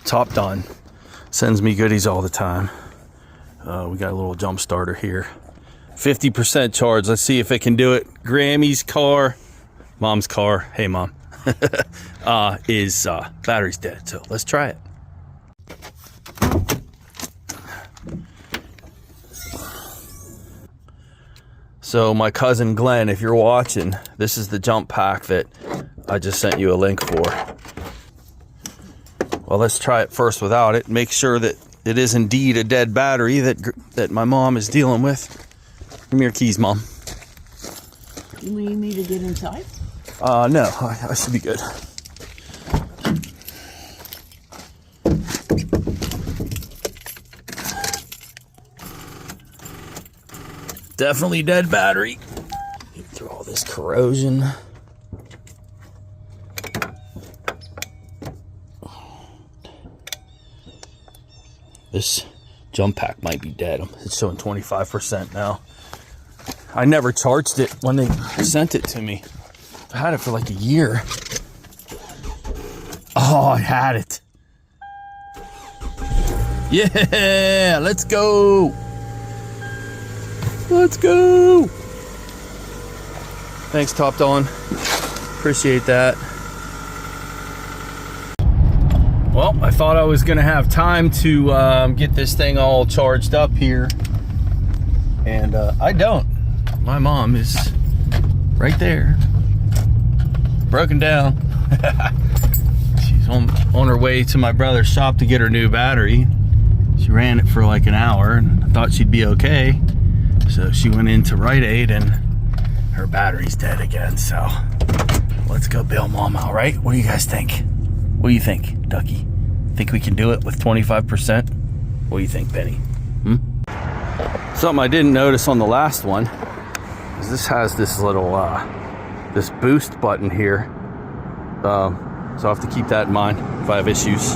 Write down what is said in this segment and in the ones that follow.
Topdon sends me goodies all the time. We got a little jump starter here. 50% charge. Let's see if it can do it. Grammy's car, mom's car. Hey, mom. Is battery's dead. So let's try it. So my cousin Glenn, if you're watching, this is the jump pack that I just sent you a link for. Well, let's try it first without it. Make sure that it is indeed a dead battery that my mom is dealing with. Give me your keys, Mom. You need me to get inside? No, I should be good. Definitely dead battery. Through all this corrosion. This jump pack might be dead. It's showing 25% now. I never charged it when they sent it to me. I had it for like a year. Oh, I had it. Yeah, let's go. Let's go. Thanks, Topdon. Appreciate that. Well, I thought I was gonna have time to get this thing all charged up here, and I don't. My mom is right there, broken down. She's on her way to my brother's shop to get her new battery. She ran it for like an hour and I thought she'd be okay. So she went into Rite Aid and her battery's dead again. So let's go bail Mom out, right? What do you guys think? What do you think, Ducky? Think we can do it with 25%? What do you think, Benny? Something I didn't notice on the last one is this has this little this boost button here. So I have to keep that in mind if I have issues.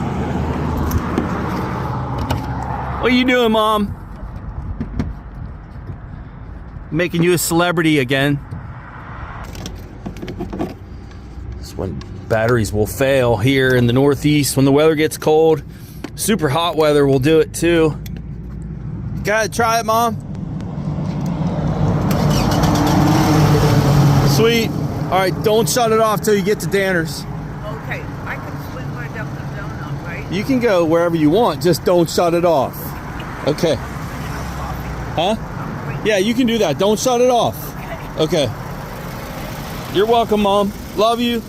What are you doing, Mom? Making you a celebrity again. This when batteries will fail here in the Northeast when the weather gets cold. Super hot weather will do it too. Gotta try it, Mom. Sweet. All right, don't shut it off till you get to Danner's. Okay, I can swing right up the donut, right? You can go wherever you want, just don't shut it off. Okay. Huh? Yeah, you can do that. Don't shut it off. Okay. You're welcome, Mom. Love you.